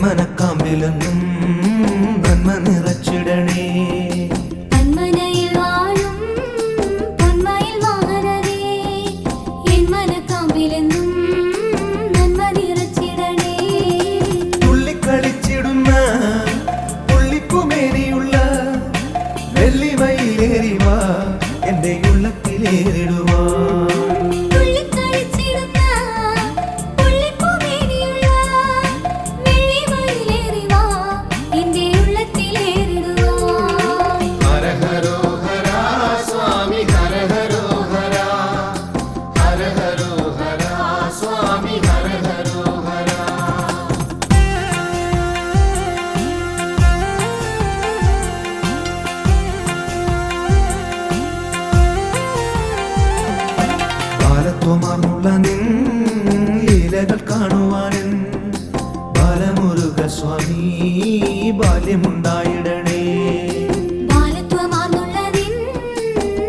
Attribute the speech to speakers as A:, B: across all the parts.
A: മനക്കാമ്പിലെന്നും നന്മ നിറച്ചിടണേ.
B: തന്മനയിൽ വാഴും പൊന്മയിൽ വാഹനരേ, എൻ മനക്കാമ്പിലെന്നും നന്മ നിറച്ചിടണേ.
A: തുള്ളിക്കളിച്ചിടുന്ന പുള്ളിപ്പുമേനിയുള്ള വെള്ളിമയിലേറിവാ എന്റെ ഉള്ളത്തിലേറിടുവാ. ബാലത്വമാർന്നുള്ള നിൻ ലീലകൾ കാണുവാനും ബാലമുരുക സ്വാമി ബാല്യമുണ്ടായിടണേ.
B: ബാലത്വമാർന്നുള്ള നിൻ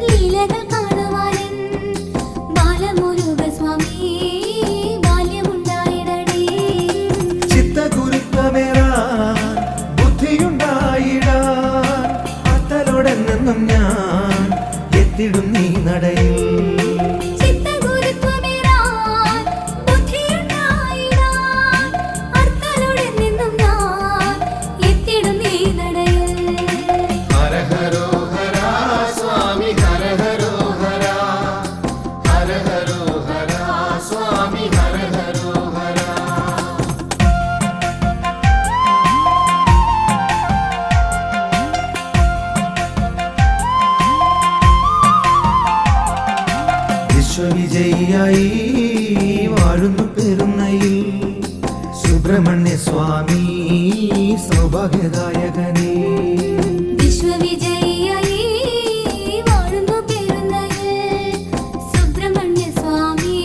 B: ലീലകൾ കാണുവാനും ബാലമുരുക സ്വാമി ബാല്യമുണ്ടായിടണേ.
A: ചിത്തഗുരുത്വമേറാൻ ബുദ്ധിയുണ്ടായിടാൻ അത്തലോടെന്നും ഞാൻ എത്തിടും നീ നടയിൽ. വിശ്വവിജയിയായി വാഴുന്നു പെരുന്നയിൽ സുബ്രഹ്മണ്യ സ്വാമി സൗഭാഗ്യദായകനേ.
B: വിശ്വവിജയിയായി വാഴുന്നു പെരുന്നയിൽ സുബ്രഹ്മണ്യ സ്വാമി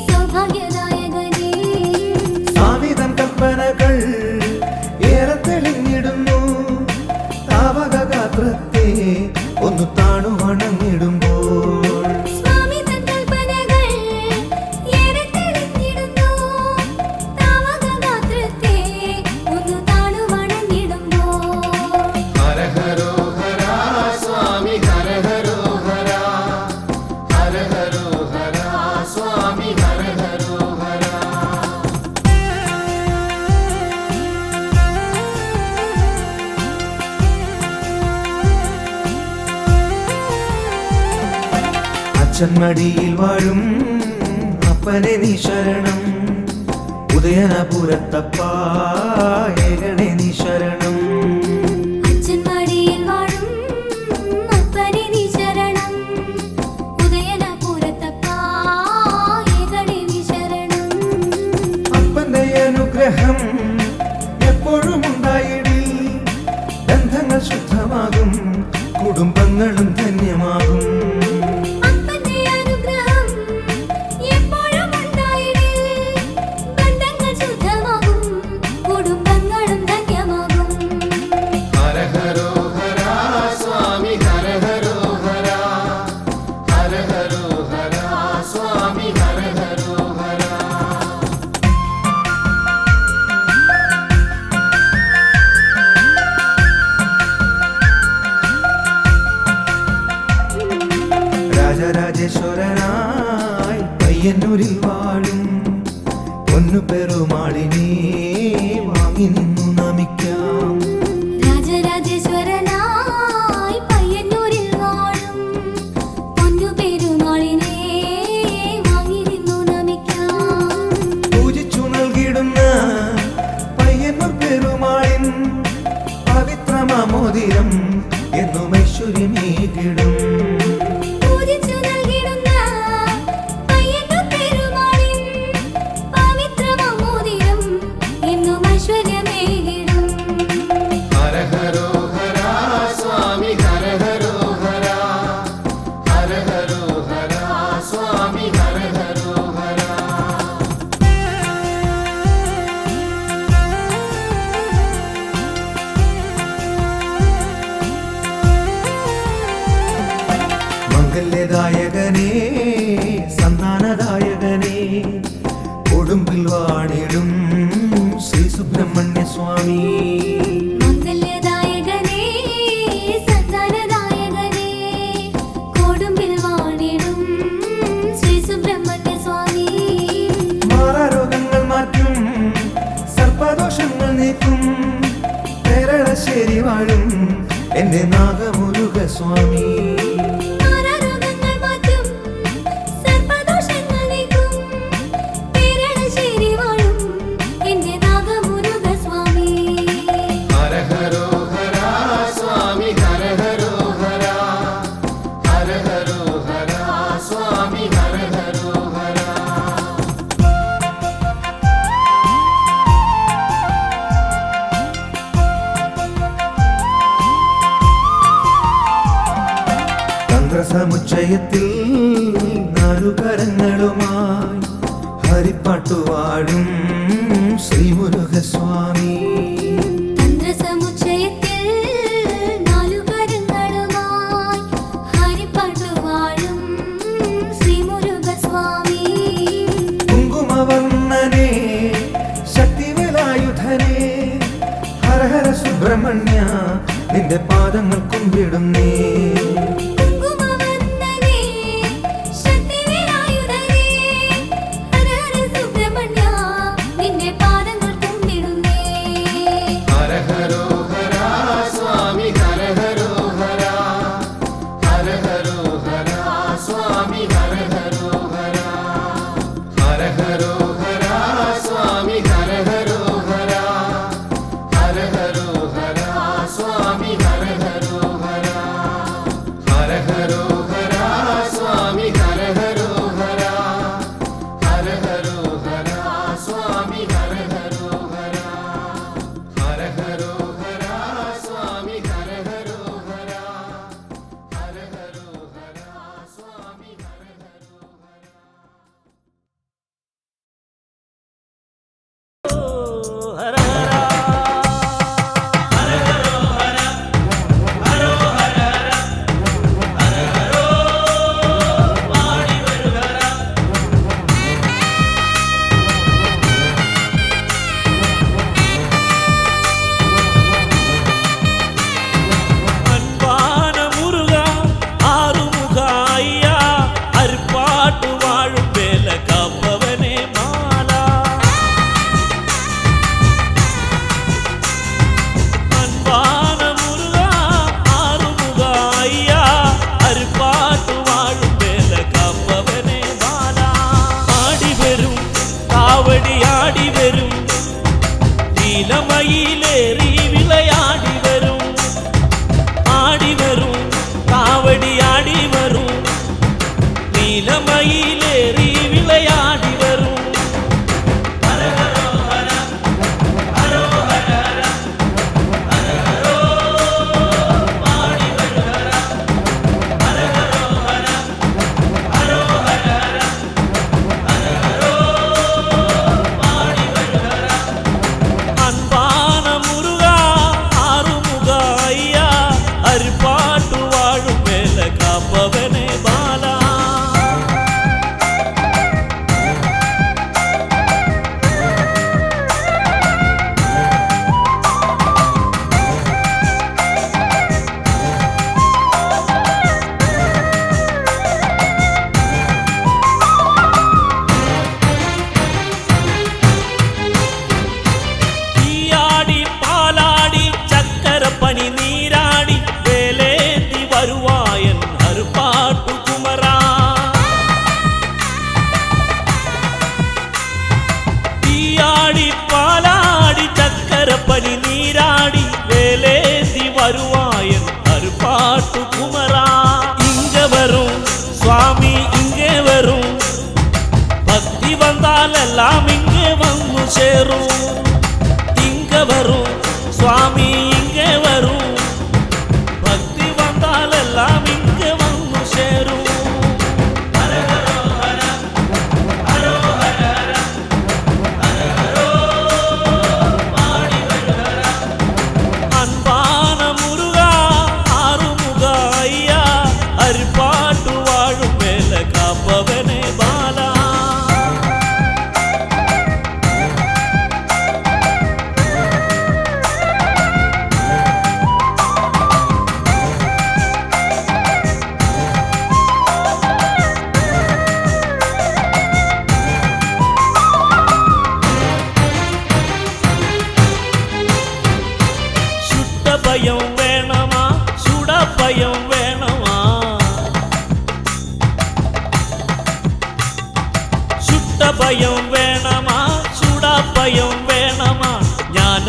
B: സൗഭാഗ്യദായകനേ.
A: സ്വാമിതൻ കൽപ്പനകൾ ഏറെ തെളിഞ്ഞിടുന്നു. താവക ഗാത്രത്തെ ഒന്ന് താണു വണങ്ങിടുമ്പോൾ അച്ഛന്മടിയിൽ വാഴും അപ്പനെ നീ ശരണം. ഉദയനപുരത്തപ്പാ ഏകണേ നീ ശരണം.
B: അച്ഛന്മടിയിൽ വാഴും അപ്പനെ നീ ശരണം. ഉദയനപുരത്തപ്പാ ഏകണേ നീ ശരണം.
A: അപ്പന്റെ അനുഗ്രഹം എപ്പോഴും ഉണ്ടായിടി. ബന്ധങ്ങൾ ശുദ്ധമാകും, കുടുംബങ്ങളും ധന്യമാകും. രാജരാജേശ്വരനായി പയ്യന്നൂരിൽ വാഴും പൊന്നു പെരുമാളിനെ വാങ്ങി നിന്നു നമിക്കാം.
B: രാജരാജേശ്വരനായി പയ്യന്നൂരിൽ വാഴും പൊന്നു പെരുമാളിനെ വാങ്ങി നിന്നു നമിക്കാം.
A: പൂജിച്ചു നൽകിടുന്ന പയ്യന്നൂർ പെരുമാളിൻ പവിത്രമാമോദിരം എന്നും ഐശ്വര്യമേകിടും. മംഗല്യദായകനേ സന്താനദായകനേ കൊടുമ്പിൽ വാണിടും ശ്രീ സുബ്രഹ്മണ്യ സുബ്രഹ്മണ്യ സ്വാമി
B: മംഗല്യദായകനേ സന്താനദായകനേ കൊടുമ്പിൽ വാണിടും ശ്രീ സുബ്രഹ്മണ്യ സ്വാമി
A: മാറാരോഗങ്ങൾ മാറ്റും സർപ്പദോഷങ്ങൾ നീക്കും കേരളശ്ശേരി വാഴും എന്റെ നാഗമുരുക സ്വാമി
B: മാറാരോഗങ്ങൾ മാറ്റും സർപ്പദോഷങ്ങൾ നീക്കും കേരളശ്ശേരി വാഴും എന്റെ നാഗമുരുക സ്വാമി
A: ഹര ഹരോ ഹര സ്വാമി ഹര ഹരോ ഹര ഹര ഹരോ ഹര സ്വാമി ഹര ഹരോ ഹര തന്ത്രസമുച്ചയത്തിൽ നാലുകരങ്ങളുമായി ഹരിപ്പാട്ടുവാടും ശ്രീമുരുകസ്വാമി
B: തന്ത്രസമുച്ചയത്തിൽ നാലുകരങ്ങളുമായി ഹരിപ്പാട്ടുവാഴും ശ്രീ മുരുകസ്വാമി
A: കുങ്കുമവർണ്ണനെ ശക്തിവേലായുധനെ ഹര ഹര സുബ്രഹ്മണ്യ നിന്റെ പാദങ്ങൾ കുമ്പിടുന്നേ
B: കുങ്കുമവർണ്ണനേ ശക്തിവേലായുധനേ ഹര ഹര സുബ്രഹ്മണ്യ നിന്റെ പാദങ്ങൾ കുമ്പിടുന്നേ
A: ഹര ഹരോ ഹര സ്വാമി ഹര ഹരോ ഹര ഹര ഹരോ ഹര സ്വാമി ഹര ഹരോ ഹര ഹര ഹരോ ഹര സ്വാമി ഹര ഹരോ ഹര ഹര ഹരോ ഹര സ്വാമി ഹര ഹരോ ഹര ഹര ഹരോ ഹര സ്വാമി ഹര ഹരോ ഹര ഹര ഹരോ ഹര സ്വാമി ഹര ഹരോ ഹര ഹര ഹരോ ഹര സ്വാമി ഹര ഹരോ ഹര ഹര ഹരോ ഹര സ്വാമി ഹര ഹരോ ഹര
C: அன்பான முருகா ஆறுமுக ஐயா அருப்பாட்டு வாழும் வேலை காப்பவனே மாலா அன்பான முருகா ஆறுமுக ஐயா அருப்பாட்டு வாழும் வேலை காப்பவனே மாலா ஆடி வரும் காவடி ஆடி வரும் நீலமயிலேறி விளையாடி வரும் ஆடி வரும் காவடி ஆடி வரும் நீலமயிலேறி விளையாடி வரும் அன்பான முருகா ஆறுமுக ஐயா அருப்பாட்டு வாழும் வேலை காப்பவனே பாலா தீயாடி பாலாடி சக்கர பனி நீராடி வேலேந்தி வருவாயன் அருப்பாட்டு குமரா தீயாடி பாலாடி சக்கர பனி நீராடி வேலேந்தி வருவாயன் அருப்பாட்டு குமரா இங்க வரும் சுவாமி இங்கே வரும் பக்தி வந்தால் எல்லாம் இங்கே வந்து சேரும் இங்க வரும் சுவாமி இங்கே வரும் பக்தி வந்தால் எல்லாம் இங்கே வந்து சேரும் அன்பான முருகா ஆறுமுக ஐயா அருப்பாட்டு வாழும் வேலை காப்பவனே பாலா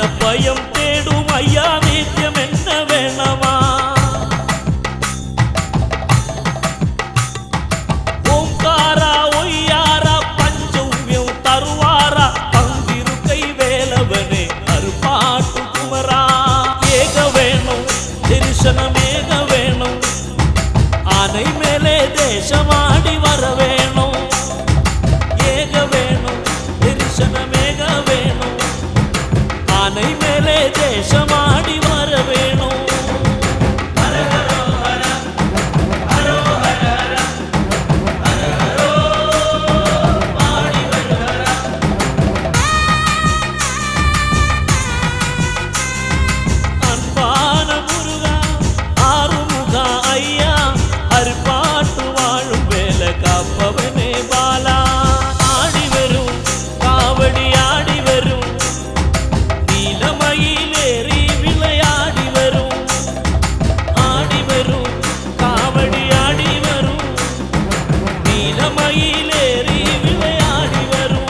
C: മനപ്പയം തേടും അയ്യാ നിത്യം എന്നെ വേണമാ ഓംകാര ഒയ്യാര പഞ്ചൗമ്യം തറുവാര പന്തിരുക്കൈ വേലവനെ അറുപാട്ടു കുമര ഏക വേണം ദർശനമേക വേണം ആനൈ മേലെ ദേശമാടി വര വേണം ഏക വേണം ദർശനമേക വേണം ആനൈ മേലെ ദേശമാടി വര വേണം அன்பான முருகா ஆறுமுக ஐயா அருப்பாட்டு வாழும் வேலை காப்பவனே பாலா ஆடி வரும் காவடி ஆடி வரும் நீலமயிலேறி விளையாடி வரும் ஆடி வரும் காவடி ஆடி வரும் நீலமயிலேறி விளையாடி வரும்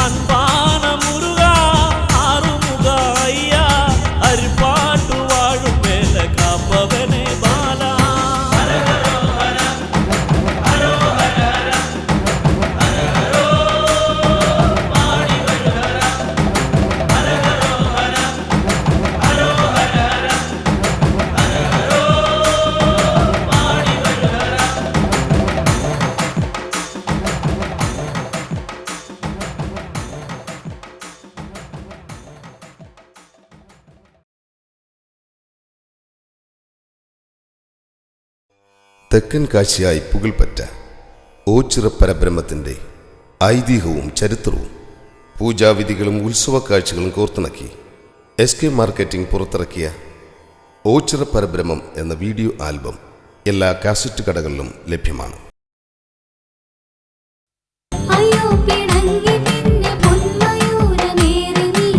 C: அன்பான முருகா ஆறுமுக ஐயா அருப்பாட்டு வாழும் வேலை காப்பவனே பாலா
D: തെക്കൻ കാശിയായി പുകൾപ്പറ്റ ഓച്ചിറ പരബ്രഹ്മത്തിൻ്റെ ഐതിഹ്യവും ചരിത്രവും പൂജാവിധികളും ഉത്സവ കാഴ്ചകളും കോർത്തിണക്കി SK മാർക്കറ്റിംഗ് പുറത്തിറക്കിയ ഓച്ചിറ പരബ്രഹ്മം എന്ന വീഡിയോ ആൽബം എല്ലാ കാസറ്റ് കടകളിലും ലഭ്യമാണ്.
B: അയ്യോ പിണങ്ങി പിന്നെ പൊന്മയൂരമേറി നീ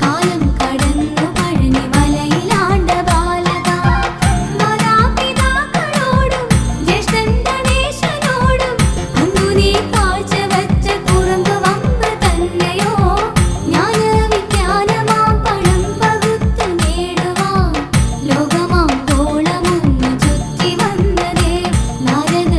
B: കാലം കടന്നു പഴനി മലയിലാണ്ട ബാലക മാതാപിതാക്കളോടും ജ്യേഷ്ഠൻ ഗണേശനോടും അന്നു നീ കാഴ്ച വച്ച കുറുമ്പ് വമ്പ് തന്നെയോ ജ്ഞാനവിജ്ഞാനമാം പണം പകുത്തു നേടുവാൻ ലോകമാം കോളമൊന്നു ചുറ്റി വന്നതേ നാരദ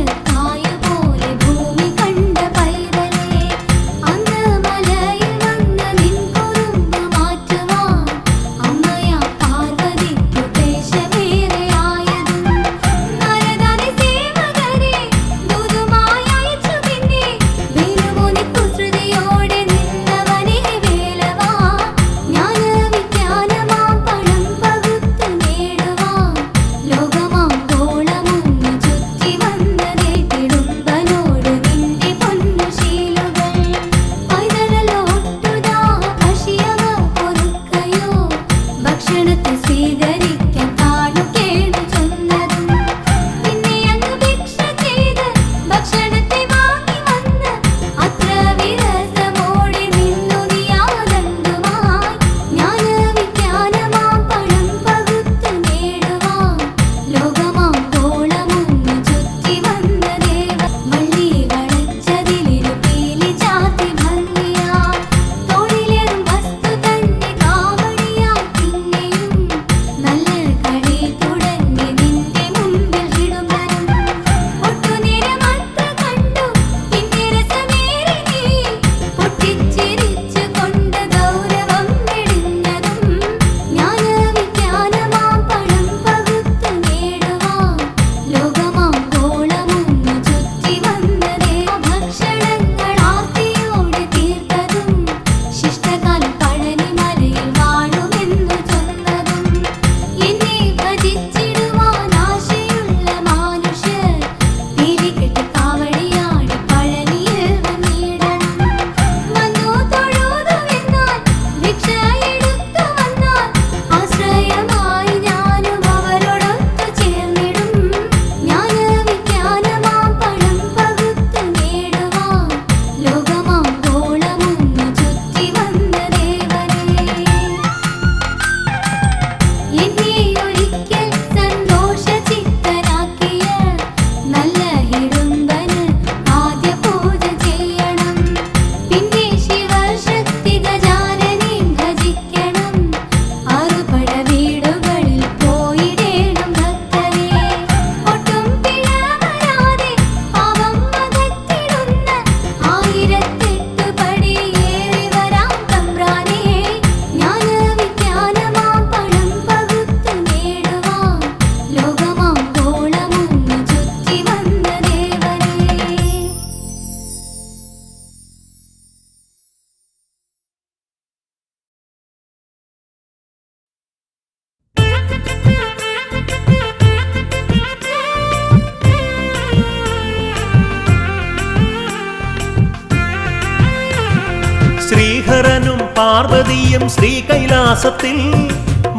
C: പാർവതിയും ശ്രീകൈലാസത്തിൽ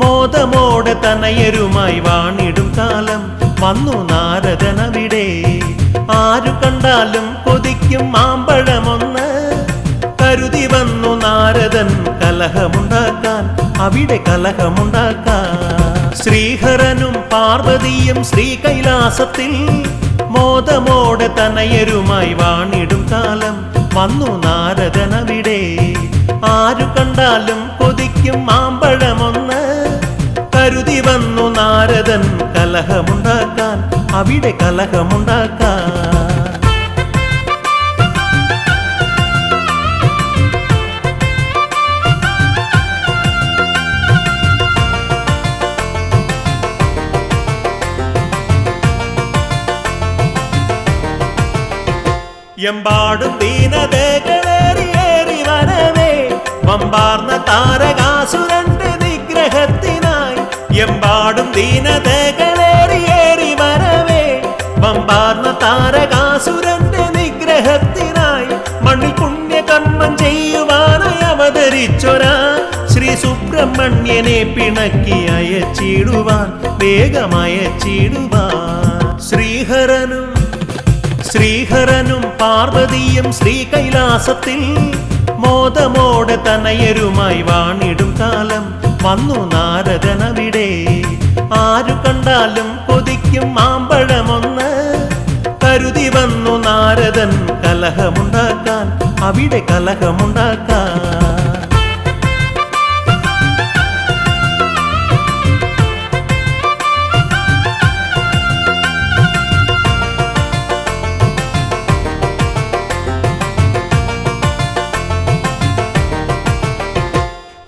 C: മോദമോടെ തനയരുമായി വാണിടും കാലം വന്നു നാരദനവിടെ. ആരു കണ്ടാലും കൊതിക്കും മാമ്പഴമൊന്ന് കരുതി വന്നു നാരദൻ കലഹമുണ്ടാക്കാൻ, അവിടെ കലഹമുണ്ടാക്കാൻ. ശ്രീഹരനും പാർവതിയും ശ്രീകൈലാസത്തിൽ മോദമോടെ തനയരുമായി വാണിടും കാലം വന്നു നാരദനവിടെ. ആരു കണ്ടാലും കൊതിക്കും മാമ്പഴമൊന്ന് കരുതി വന്നു നാരദൻ കലഹമുണ്ടാക്കാൻ, അവിടെ കലഹമുണ്ടാക്കാൻ. എമ്പാടും ദീനതകളേറിയേറി വരവേ വമ്പാർന്ന താരകാസുരന്റെ നിഗ്രഹത്തിനായി. എമ്പാടും ദീനതകളേറിയേറി വരവേ വമ്പാർന്ന താരകാസുരന്റെ നിഗ്രഹത്തിനായി. മണ്ണിൽ പുണ്യകർമ്മം ചെയ്യുവാനായി അവതരിച്ചൊരാ ശ്രീ സുബ്രഹ്മണ്യനെ പിണക്കി അയച്ചിടുവാൻ, വേഗമയച്ചിടുവാൻ. ശ്രീഹരനും പാർവതിയും ശ്രീകൈലാസത്തിൽ മോദമോടെ തനയരുമായി വാണിടും കാലം വന്നു നാരദനവിടെ. ആരു കണ്ടാലും കൊതിക്കും മാമ്പഴമൊന്ന് കരുതി വന്നു നാരദൻ കലഹമുണ്ടാക്കാൻ, അവിടെ കലഹമുണ്ടാക്കാൻ.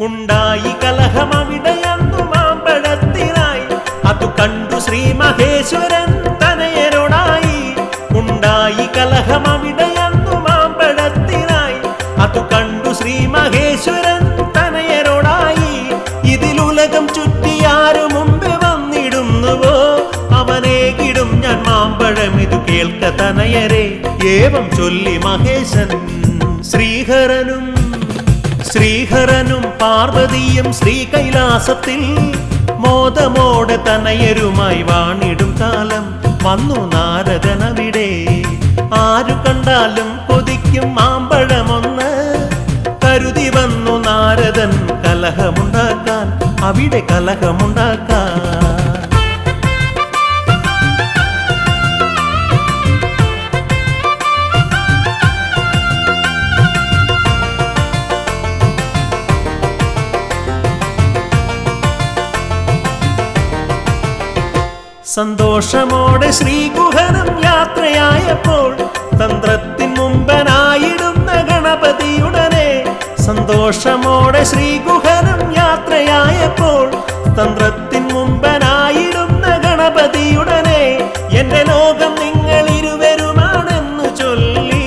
C: ഉണ്ടായി കലഹമവിടെയന്നു മാമ്പഴത്തിനായി. അതു കണ്ടു ശ്രീ മഹേശ്വരൻ തനയരോടായി. ഉണ്ടായി കലഹമവിടെയന്നു മാമ്പഴത്തിനായി. അതു കണ്ടു ശ്രീ മഹേശ്വരൻ തനയരോടായി. ഇതിലുലകം ചുറ്റിയാരു മുമ്പ് വന്നിടുന്നുവോ അവനേകിടും ഞാൻ മാമ്പഴം, ഇതു കേൾക്ക തനയരെ ഏവം ചൊല്ലി മഹേശൻ. ശ്രീഹരനും പാർവതിയും ശ്രീകൈലാസത്തിൽ മോദമോടെ തനയരുമായി വാണിടും കാലം വന്നു നാരദനവിടെ. ആരു കണ്ടാലും കൊതിക്കും മാമ്പഴമൊന്ന് കരുതി വന്നു നാരദൻ കലഹമുണ്ടാക്കാൻ, അവിടെ കലഹമുണ്ടാക്കാൻ. സന്തോഷമോടെ ശ്രീകുഹനും യാത്രയായപ്പോൾ തന്ത്രത്തിൻ മുമ്പനായിടുന്ന ഗണപതിയുടനെ. സന്തോഷമോടെ ശ്രീകുഹനും യാത്രയായപ്പോൾ തന്ത്രത്തിൻ മുമ്പനായിടുന്ന ഗണപതിയുടനെ. എന്റെ ലോകം നിങ്ങൾ ഇരുവരുമാണെന്നു ചൊല്ലി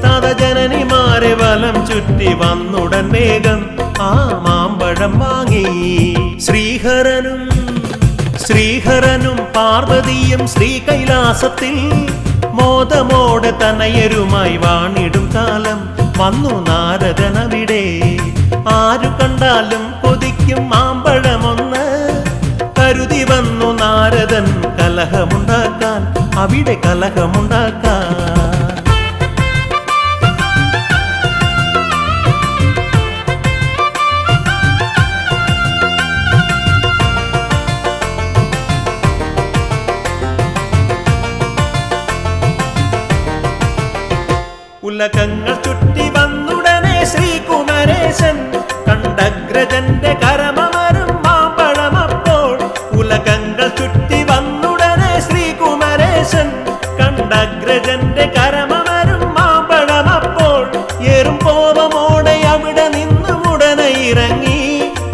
C: തതജനനിമാരെ വലം ചുറ്റി വന്നുടൻ വേഗം ആ മാമ്പഴം വാങ്ങി. ശ്രീഹരനും പാർവതിയും ശ്രീകൈലാസത്തിൽ മോദമോടെ തനയരുമായി വാണിടും കാലം വന്നു നാരദനവിടെ. ആരു കണ്ടാലും കൊതിക്കും മാമ്പഴമൊന്ന് കരുതി വന്നു നാരദൻ കലഹമുണ്ടാക്കാൻ, അവിടെ കലഹമുണ്ടാക്കാൻ. ഉലകങ്ങൾ ചുറ്റി വന്നുടനെ ശ്രീകുമരേശൻ കണ്ടഗ്രജന്റെ കരമമരും മാമ്പഴമപ്പോൾ. ഉലകങ്ങൾ ചുറ്റി വന്നുടനെ ശ്രീകുമരേശൻ കണ്ടഗ്രജന്റെ കരമമരും മാമ്പഴമപ്പോൾ. ഏറും കോപമോടെ അവിടെ നിന്നും ഉടനെ ഇറങ്ങി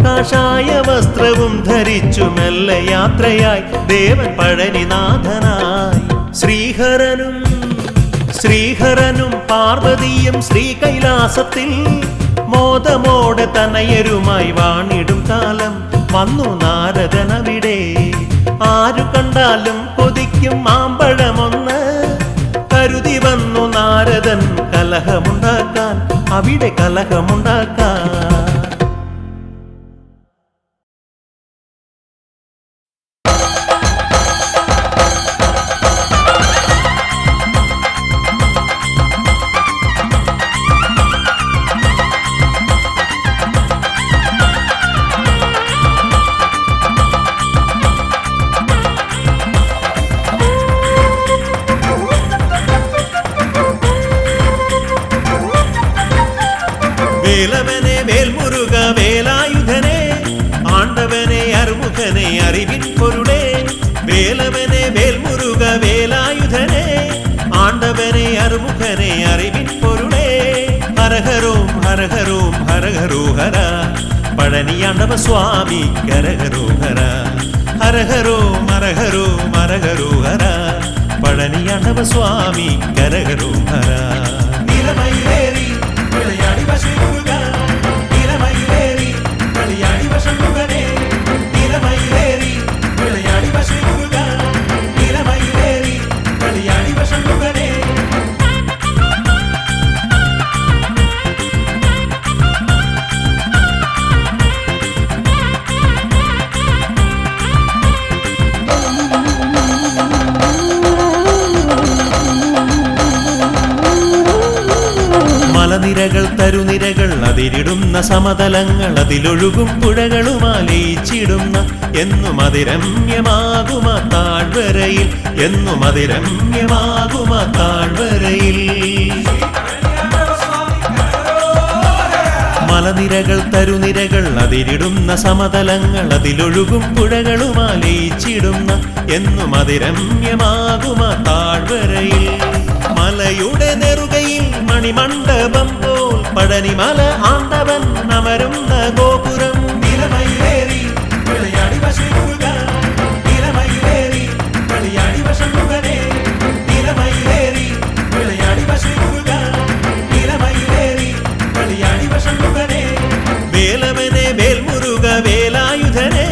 C: കാഷായ വസ്ത്രവും ധരിച്ചു മെല്ലെ യാത്രയായി ദേവൻ പഴനിനാഥനായി. ശ്രീഹരനും പാർവതിയും ശ്രീകൈലാസത്തിൽ മോദമോടെ തനയരുമായി വാണിടും കാലം വന്നു നാരദനവിടെ. ആരു കണ്ടാലും കൊതിക്കും മാമ്പഴമൊന്ന് കരുതി വന്നു നാരദൻ കലഹമുണ്ടാക്കാൻ, അവിടെ കലഹമുണ്ടാക്കാൻ. ഹരഹരോം ഹരഹരോഹര പഴനിയാണ്ടവ സ്വാമി കരഹരോഹര ഹരഹരോം ഹരഹരോം ഹരഹരോഹര പഴനിയാണ്ടവ സ്വാമി കരഹരോഹര നിലമയിലേറി വിളയാടി വശമുരുക നിലമയിലേറി വിളയാടി വശമുരുകനെ നിലമയിലേറി വിളയാടി വശമുരുക നിലമയിലേറി വിളയാടി വശമുരുകനെ മലനിരകൾ തരുനിരകൾ അതിരിടുന്ന സമതലങ്ങൾ അതിലൊഴുകും പുഴകളുമാലയിച്ചിടുന്ന എന്നും അതിരമ്യമാകുമ താഴ്വരയിൽ എന്നും അതിരമ്യമാകുമ താഴ്വരയിൽ മലനിരകൾ തരുനിരകൾ അതിരിടുന്ന സമതലങ്ങൾ അതിലൊഴുകും പുഴകളുമാലയിച്ചിടുന്ന എന്നും അതിരമ്യമാകുമ താഴ്വരയിൽ മലയുടെ നെറുകയിൽ മണിമണ്ഡപം പോൽ പഴനിമല ആണ്ടവൻ അമരുന്ന ഗോപുരം നിലമയിലേറി വിളയാടി വശമുരുക നിലമയിലേറി വിളയാടി വശമുരുകനെ നിലമയിലേറി വിളയാടി വശമുരുക നിലമയിലേറി വിളയാടി വശമുരുകനെ വേലവനെ വേൽമുരുക വേലായുധനെ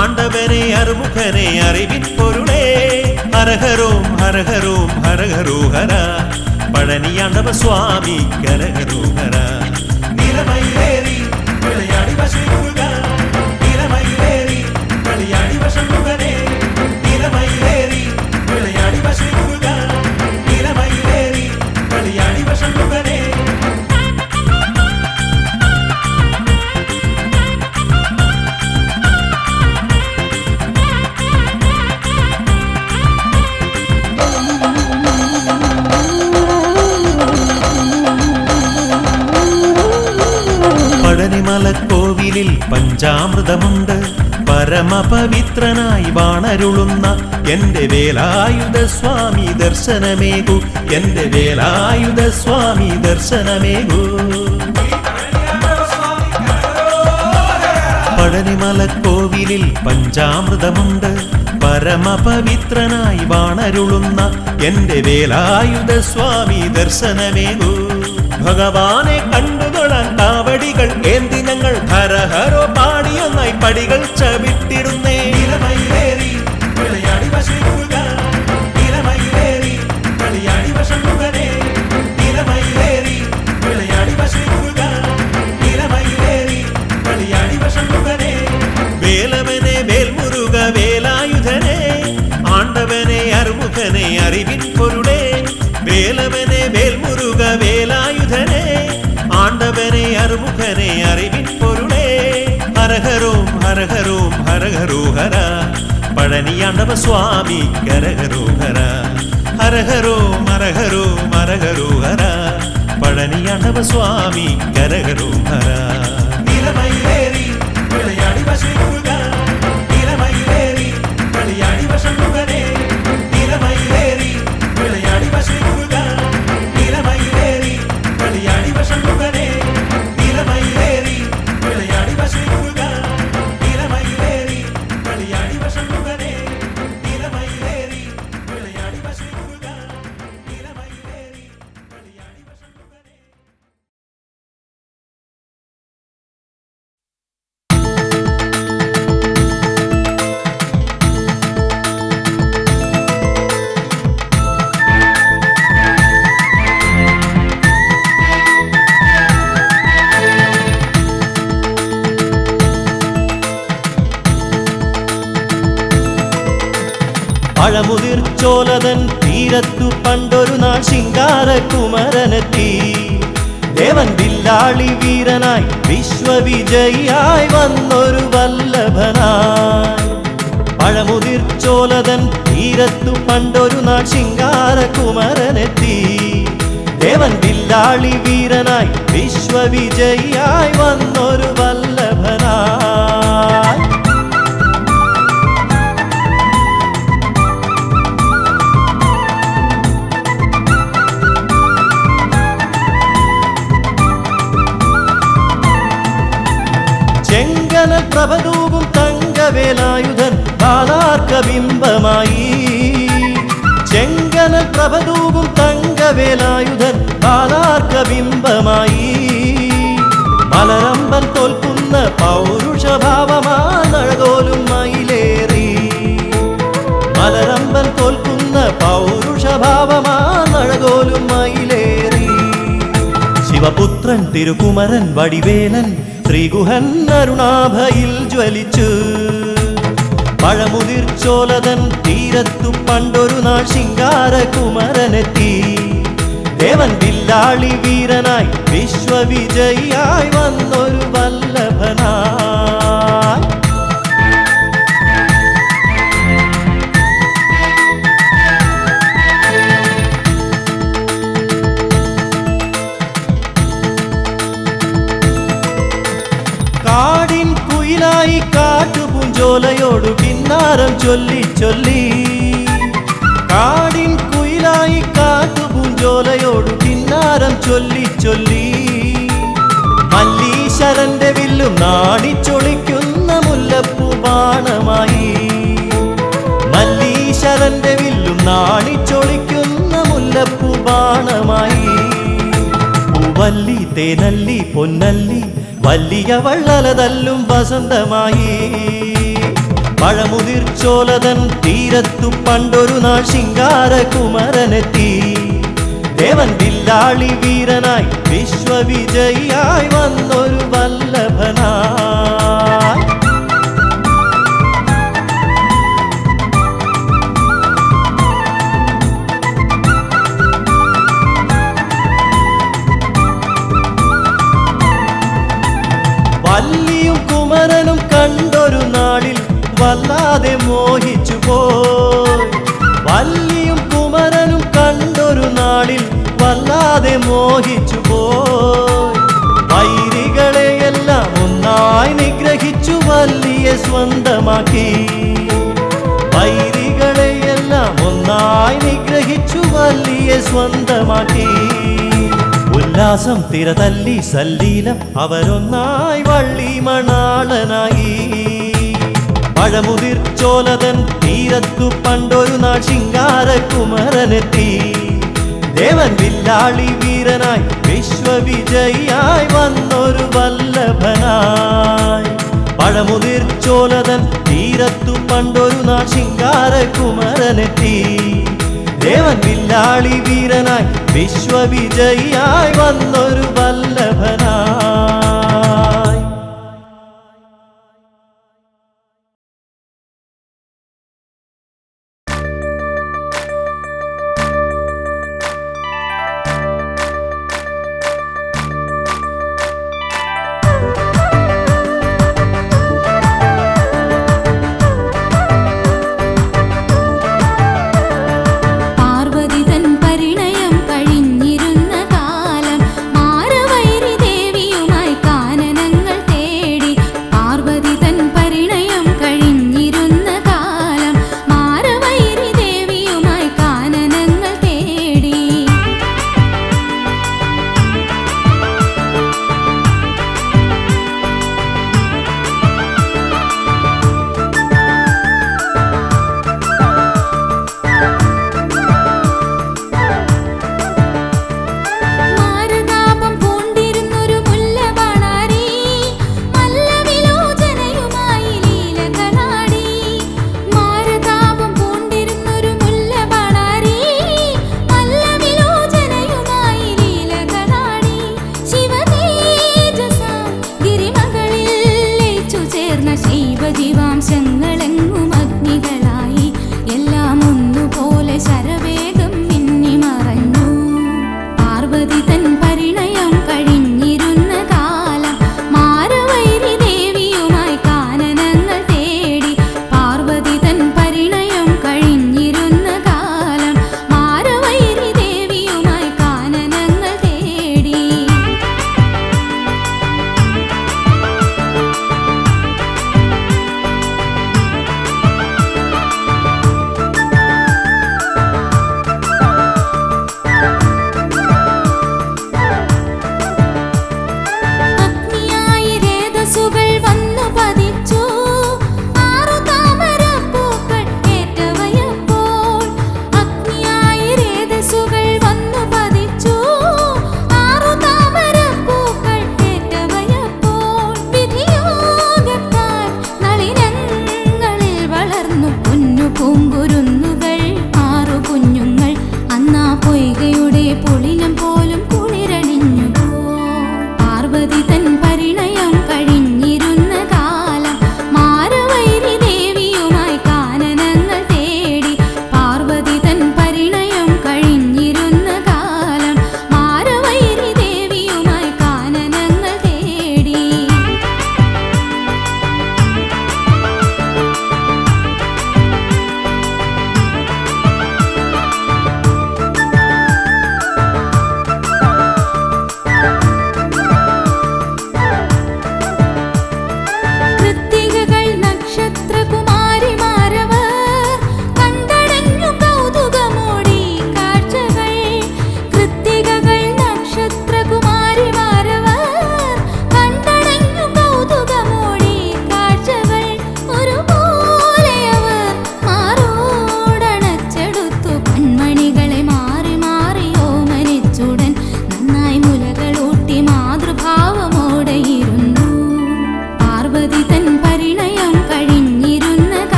C: ആണ്ടവനെ അറുമുഖനെ അറിവിൻ പൊരുളേ ഹരഹരോം ഹരഹരോം ഹരഹരോഹര പഴനിയാണ്ടവ സ്വാമി കരഹരോഹര നിലമയിലേറി വിളയാടി വശമുരുക നിലമയിലേറി വിളയാടി വശമുരുകനെ നിലമയിലേറി വിളയാടി വശമുരുക നിലമയിലേറി വിളയാടി വശമുരുകനെ പഴനിമലക്കോവിലിൽ പഞ്ചാമൃതമുണ്ട് പരമപവിത്രനായി വാണരുളുന്ന എന്റെ വേലായുധ സ്വാമി ദർശനമേകു എന്റെ വേലായുധ സ്വാമി ദർശനമേകു പഴനിമലക്കോവിലിൽ പഞ്ചാമൃതമുണ്ട് പരമപവിത്രനായി വാണരുളുന്ന എന്റെ വേലായുധ സ്വാമി ദർശനമേകു ഭഗവാനെ കണ്ടുതൊഴാൻ കാവടികൾ ഏന്തി ഞങ്ങൾ ഹരഹരോ പാടിയൊന്നായി പടികൾ ചവിട്ടിടുന്നേ നിലമയിലേറി വിളയാടി വശമുരുക നിലമയിലേറി വിളയാടി വശമുരുകനെ നിലമയിലേറി വിളയാടി വശമുരുക നിലമയിലേറി വിളയാടി വശമുരുകനെ വേലവനെ വേൽമുരുക വേലായുധനെ ആണ്ടവനെ അറുമുഖനെ അറിവിൻ പൊരുളേ വേലവനെ വേൽമുരുക വേലായുധനെ ആണ്ടവനെ അറുമുഖനെ അറിവിൻ പൊരുളേ ഹരഹരോം ഹരഹരോം ഹരഹരോഹര പഴനിയാണ്ടവ സ്വാമി കരഹരോഹര ഹരഹരോം ഹരഹരോം ഹരഹരോഹര പഴനിയാണ്ടവ സ്വാമി കരഹരോഹര നിലമയിലേറി വിളയാടി വശമുരുക നിലമയിലേറി വിളയാടി വശമുരുകനെ നിലമയിലേറി വിളയാടി വശമുരുക നിലമയിലേറി വിളയാടി വശമുരുകനെ നിലമയിലേറി വിളയാടി വശമുരുക നിലമയിലേറി വിളയാടി വശമുരുകനെ നിലമയിലേറി വിളയാടി വശമുരുക നിലമയിലേറി വിളയാടി വശമുരുകനെ പഴമുതിർച്ചോലതൻ തീരത്തു പണ്ടൊരു നാൾ ശിങ്കാരകുമരനെത്തി ദേവൻ വില്ലാളി വീരനായി വിശ്വവിജയിയായി വന്നൊരു വല്ലഭനായി പഴമുതിർച്ചോലതൻ തീരത്തു പണ്ടൊരു നാൾ ശിങ്കാരകുമരനെത്തി ദേവൻ വില്ലാളി വീരനായി വിശ്വവിജയിയായി വന്നൊരു വല്ലഭനായി
E: ചെങ്കനൽ പ്രഭതൂകും തങ്കവേലായുധൻ ബാലാർക്കബിംബമായി. ചെങ്കനൽ പ്രഭതൂകും തങ്കവേലായുധൻ ബാലാർക്കബിംബമായി. മലരമ്പൻ തോൽക്കുന്ന പൗരുഷഭാവമാനഴകോലും മയിലേറി. മലരമ്പൻ തോൽക്കുന്ന പൗരുഷഭാവമാനഴകോലും മയിലേറി. ശിവപുത്രൻ തിരുകുമരൻ വടിവേലൻ ശ്രീഗുഹൻ അരുണാഭയിൽ ജ്വലിച്ചു. പഴമുതിർച്ചോലതൻ തീരത്തു പണ്ടൊരു നാൾ ശിങ്കാരകുമരനെത്തി. ദേവൻ വില്ലാളി വീരനായി വിശ്വവിജയിയായി വന്നൊരു വല്ലഭനായി. കാടിൻ കുയിലായി കാട്ടുപൂഞ്ചോലയോടു കിന്നാരം ചൊല്ലി ചൊല്ലി. കാടിൻ കുയിലായി കാട്ടുപൂഞ്ചോലയോടു കിന്നാരം ചൊല്ലി ചൊല്ലി. മല്ലീശ്വരന്റെ വില്ലും നാണിച്ചൊളിക്കുന്ന മുല്ലപ്പൂ ബാണമായി. മല്ലീശ്വരന്റെ വില്ലും നാണിച്ചൊളിക്കുന്ന മുല്ലപ്പൂ ബാണമായി. പൂവല്ലി തേനല്ലി പൊന്നല്ലി വലിയ വള്ളലതല്ലും വസന്തമായി. പഴമുതിർച്ചോലതൻ തീരത്തു പണ്ടൊരു നാൾ ശിങ്കാരകുമരനെത്തി. ദേവൻ വില്ലാളി വീരനായി വിശ്വവിജയിയായി വന്നൊരു വല്ലഭനായി. വല്ലിയും കുമരനും കണ്ടൊരു നാളിൽ വല്ലാതെ മോഹിച്ചു പോയി. വല്ലിയും കുമരനും കണ്ടൊരു നാളിൽ വല്ലാതെ മോഹിച്ചു പോയി. വൈരികളെയെല്ലാം ഒന്നായി നിഗ്രഹിച്ചു വല്ലിയെ സ്വന്തമാക്കി. വൈരികളെയെല്ലാം ഒന്നായി നിഗ്രഹിച്ചു വല്ലിയെ സ്വന്തമാക്കി. ഉല്ലാസം തിരതല്ലി സല്ലീലം അവരൊന്നായി വള്ളി മണാളനായി. പഴമുതിർച്ചോലതൻ തീരത്തു പണ്ടൊരു നാൾ ശിങ്കാരകുമരനെത്തി. ദേവൻ വില്ലാളി വീരനായി വിശ്വവിജയിയായി വന്നൊരു വല്ലഭനായി. പഴമുതിർച്ചോലതൻ തീരത്തു പണ്ടൊരു നാൾ ശിങ്കാരകുമരനെത്തി. ദേവൻ വില്ലാളി വീരനായി വിശ്വവിജയിയായി വന്നൊരു വല്ലഭനായി.
B: പാർവതി തൻ പരിണയം കഴിഞ്ഞിരുന്ന കാലം മാറ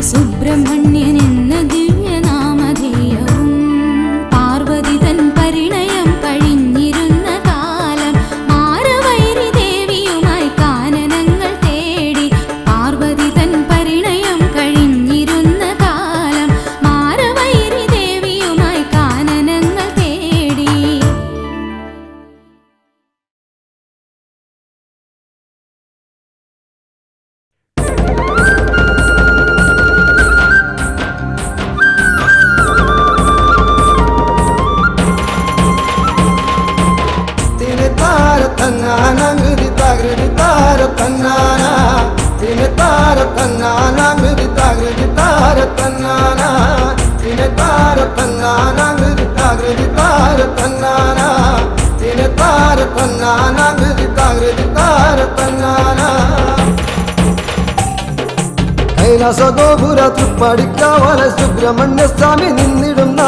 B: സുബ്രഹ്മണ്യൻ എന്ന ദിവ്യനാമധേയവും പാർവതി തൻ പരിണയം കഴിഞ്ഞിരുന്ന കാലം മാരവൈരി ദേവിയുമായി കാനനങ്ങൾ തേടി പാർവതി തൻ പരിണയം കഴിഞ്ഞിരുന്ന കാലം മാരവൈരി ദേവിയുമായി കാനനങ്ങൾ തേടി
F: കൈലാസഗോപുര തൃപ്പടിക്കാവല സുബ്രഹ്മണ്യ സ്വാമി നിന്നിടുന്ന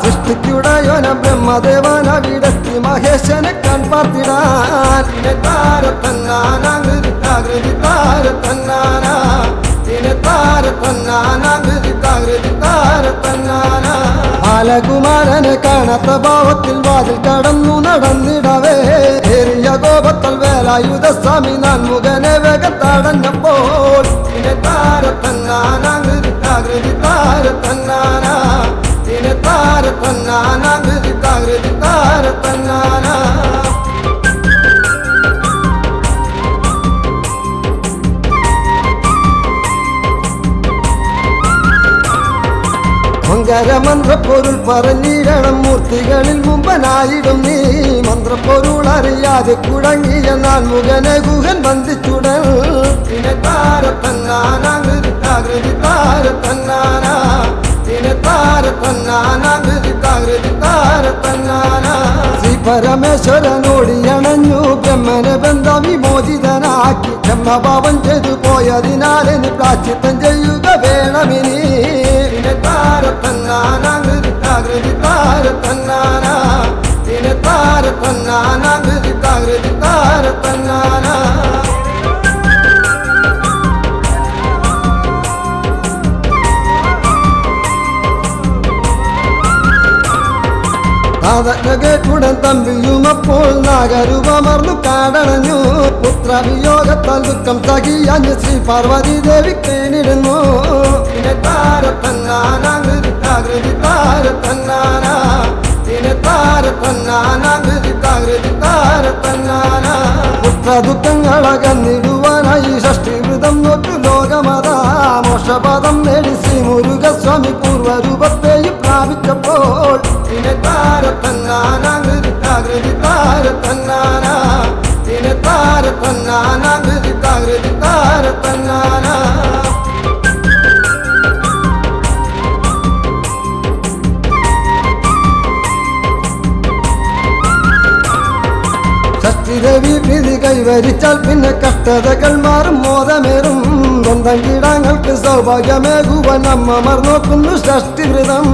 F: സൃഷ്ടിക്കുടയോന ബ്രഹ്മദേവന വിടത്തി മഹേശനെ കൺപാർത്തിടാൻ ബാലകുമാരനെ കാണാത്ത ഭാവത്തിൽ വാതിൽ കടന്നു നടന്നിടവേ ഏറിയ കോപത്തൽ വേലായുധ സ്വാമി നാൻമുഖനെ വേഗത്തടഞ്ഞപ്പോൾ മന്ത്രപ്പൊരുൾ പറഞ്ഞിടണം മൂർത്തികളിൽ മുമ്പനായിടും നീ മന്ത്രപ്പൊരുൾ അറിയാതെ കുടങ്ങിയ നാൻമുഖനെ ഗുഹൻ ബന്ധിച്ചുടൻ ശ്രീ പരമേശ്വരനോടിയണഞ്ഞു ബ്രഹ്മനെ ബന്ധ വിമോചിതനാക്കി ബ്രഹ്മഭാവം ചെയ്തു പോയതിനാലെ നീ പ്രാശ്ചിത്തം ചെയ്യുക വേണമിനി കേട്ടുടൻ തമ്പിയുമപ്പോൾ നാഗരൂപമർന്നു കാടണഞ്ഞു പുത്രവിയോഗത്താൽ ദുഃഖം സഹിയാഞ്ഞ് ശ്രീ പാർവതി ദേവി കേണിടുന്നു പുത്രദുഃഖങ്ങളകന്നിടുവാനായി ഷഷ്ടിവൃതം നോറ്റു ലോകമതാ മോക്ഷപദം നേടി ശ്രീ മുരുകസ്വാമി പൂർവരൂപത്തെയും പ്രാപിച്ചപ്പോൾ ഷഷ്ടിദേവി പ്രീതി കൈവരിച്ചാൽ പിന്നെ കഷ്ടതകൾ മാറും മോദമേറും സ്വന്തം കീടങ്ങൾക്ക് സൗഭാഗ്യമേകുവാൻ അമ്മമാർ നോക്കുന്നു ഷഷ്ടിവൃതം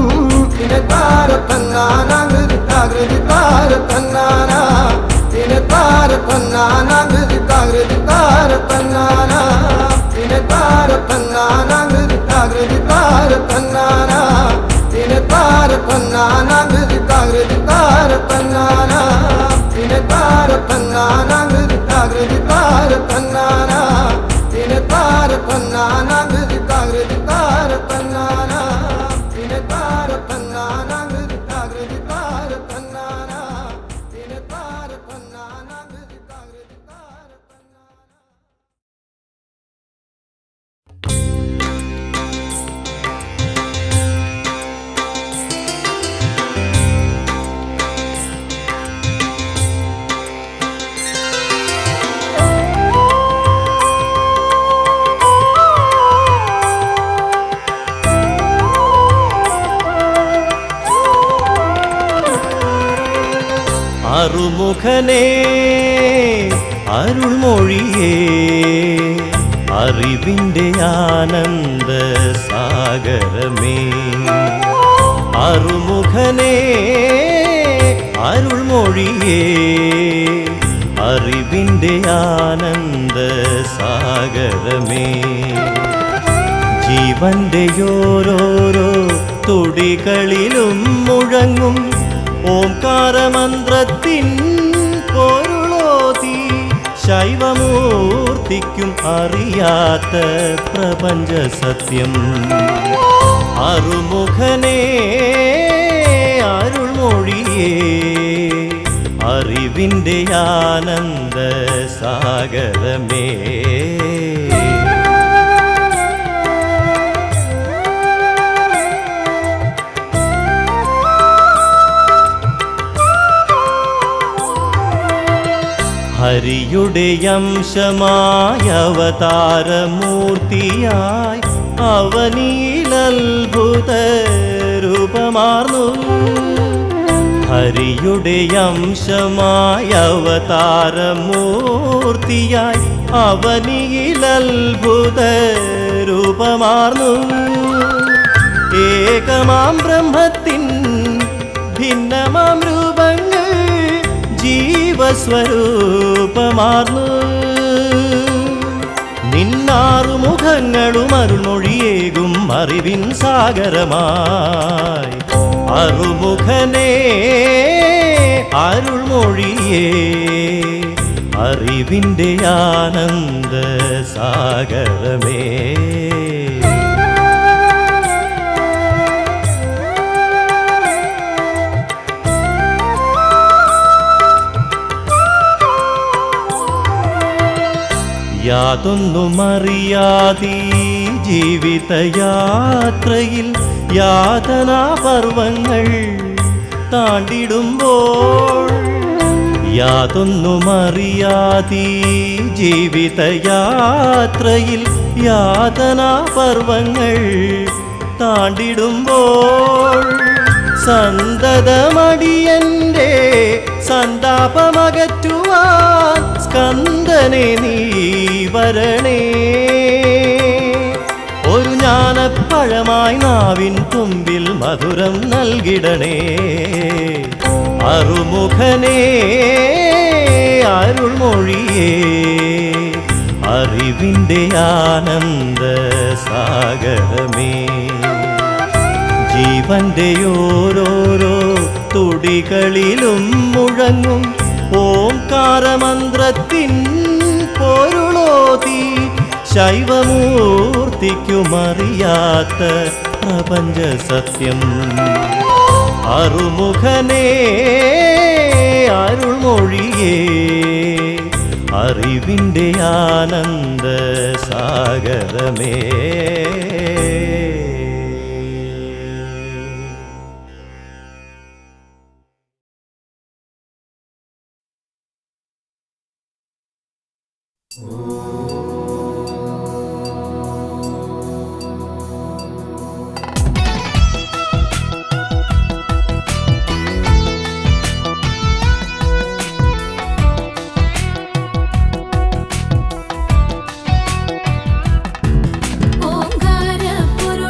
E: അറുമുഖനേ അരുൾമൊഴിയേ അറിവിൻ്റെ ആനന്ദ സാഗരമേ അറുമുഖനേ അരുൾമൊഴിയേ അറിവിൻ്റെ ആനന്ദ സാഗരമേ ജീവന്റെ ഓരോരോ തുടികളിലും മുഴങ്ങും ഓംകാരമന്ത്രത്തിൻ പൊരുളോതി ശൈവമൂർത്തിക്കും അറിയാത്ത പ്രപഞ്ച സത്യം. അറുമുഖനേ അരുൾമൊഴിയേ അറിവിൻ്റെ ആനന്ദ സാഗരമേ. ഹരിയുടെ അംശമായ അവതാരമൂർത്തിയായി അവനിലത്ഭുത രൂപമാർന്നു. ഹരിയുടെ അംശമായ അവതാരമൂർത്തിയായി അവനിലത്ഭുത രൂപമാർന്നു. ഏകമാം ബ്രഹ്മത്തിൻ ഭിന്നമാം രൂപങ്ങൾ ജീവസ്വരൂപമാർന്നു. നിന്നാറുമുഖങ്ങളും അരുൾമൊഴിയേകും അറിവിൻ സാഗരമായി. അറുമുഖനേ അരുൾമൊഴിയേ അറിവിൻ്റെ ആനന്ദ സാഗരമേ. യാതൊന്നുമറിയാതീ ജീവിതയാത്രയിൽ യാതനാപർവങ്ങൾ താണ്ടിടുമ്പോൾ. യാതൊന്നുമറിയാതീ ജീവിതയാത്രയിൽ യാതനാപർവങ്ങൾ താണ്ടിടുമ്പോൾ. സന്തതമടിയന്റെ സന്താപമകറ്റുവാൻ സ്കന്ദനെ നീ വരണേ. ഒരു ജ്ഞാനപ്പഴമായി നാവിൻ തുമ്പിൽ മധുരം നൽകിടണേ. അറുമുഖനേ അരുൾമൊഴിയേ അറിവിൻ്റെ ആനന്ദ സാഗരമേ. ജീവന്റെ ഓരോരോ തുടികളിലും മുഴങ്ങും ഓംകാരമന്ത്രത്തിൻ പൊരുളോതി ശൈവമൂർത്തിക്കുമറിയാത്ത പ്രപഞ്ച സത്യം. അറുമുഖനേ അരുൾമൊഴിയേ അറിവിൻ്റെ ആനന്ദ സാഗരമേ.
B: ഓംകാര പൊരുൾ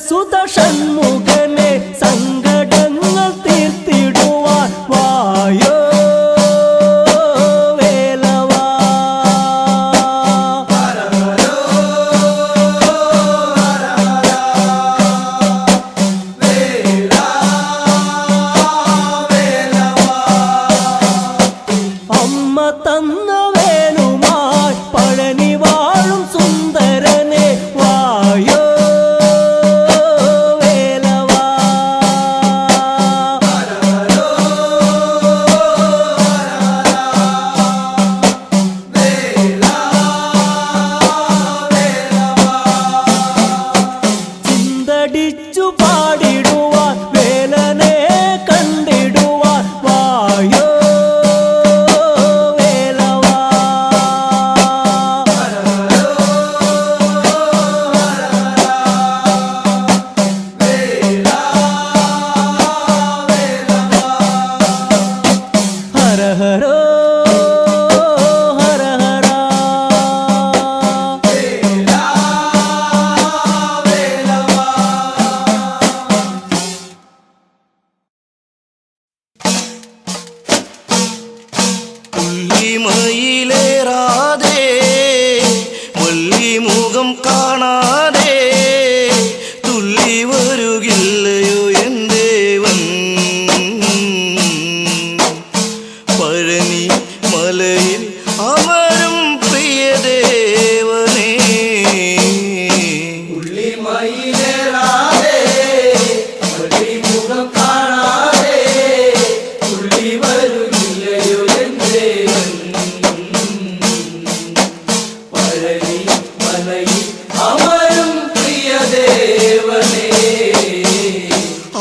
C: സുത ഷൺമുഖനെ സങ്കടങ്ങൾ തീർത്തിടുവാൻ വായോ വേലവാ. അമ്മ തന്ന വേലുമായി പഴനി വാഴും സുന്ദരനെ വായോ വേലവാ. ചിന്തടിച്ചു പാടിടുവാൻ വേലനെ കണ്ടിടുവാൻ വായോ വേലവാ. ഹര ഹരോ ഹര ഹര.
E: പുള്ളിമയിലേറാതെ വള്ളിമുഖം കാണാതെ തുള്ളി വരുകില്ലയോ എൻ ദേവൻ. പഴനി മലയിൽ അമരും പ്രിയദേവനേ.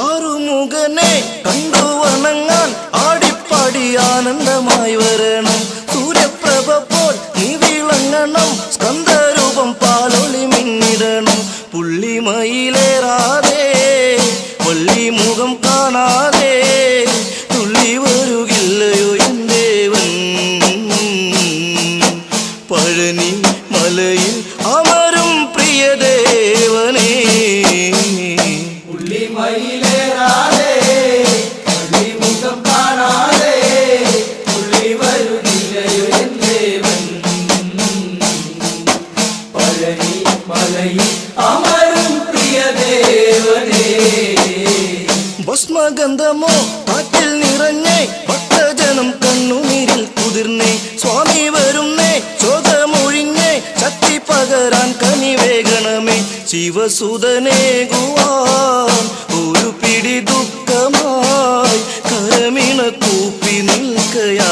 E: ആറുമുഖനെ കണ്ടു വണങ്ങാൻ ആടിപ്പാടി ആനന്ദമായി വരണം. സൂര്യപ്രഭ പോൽ നീ വിളങ്ങണം. സ്കന്ദരൂപം പാലൊളി മിന്നിടണം. പുള്ളിമയിലേറാതെ വള്ളിമുഖം കാണാതെ തുള്ളി വരുകില്ലയോ എൻ ദേവൻ. പഴനി മലയിൽ അമരും പ്രിയദേവനേ. ഭസ്മഗന്ധമോ കാറ്റിൽ നിറഞ്ഞേ ഭക്തജനം കണ്ണുനീരിൽ കുതിർന്നേ. സ്വാമി വരുന്നേ ചോദമൊഴിഞ്ഞേ ശക്തി പകരാൻ കനിവേഗണമേ. ശിവസുതനേകുവാൻ ഒരു പിടി ദുഃഖമായി കരമിണ കൂപ്പി നിൽക്കയായി.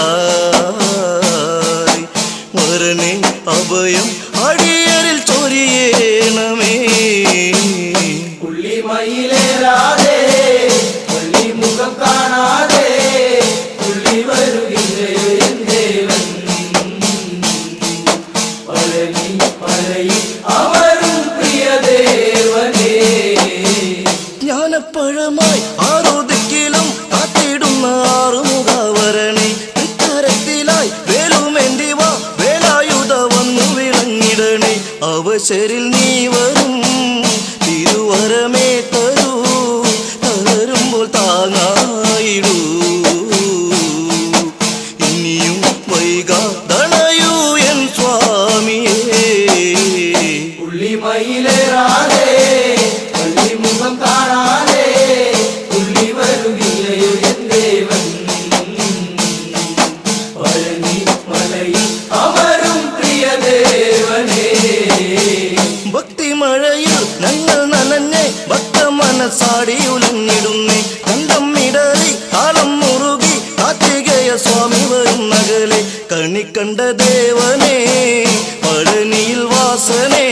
E: വരനെ അഭയം അടിയരിൽ ചൊരിയേണമേ. ജ്ഞാനപ്പഴമായി ആറു ദിക്കിലും കാത്തിടുന്ന ആറുമുഖവരണേ. തൃക്കരത്തിലായി വേലുമെന്തിവാ വേലായുധ വന്നു വിളങ്ങിടണേ. അവശരിൽ നീ വരും തിരുവരമേ തരൂ. തളരുമ്പോൾ താങ്ങായിടൂ. ഇനിയും വൈകാതണയൂ എൻ സ്വാമിയേ. ഭക്തിമഴയിൽ ഞങ്ങൾ നനഞ്ഞേ ഭക്തമനസാടി ഉലഞ്ഞിടുന്നേ. കണ്ടം ഇടറി കാലം മുറുകി കാർത്തികേയ സ്വാമി വരും നഗലെ. കണിക്കണ്ട ദേവനേ പഴനിയിൽ വാസനേ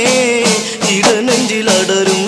E: ഇടനെഞ്ചിലടരും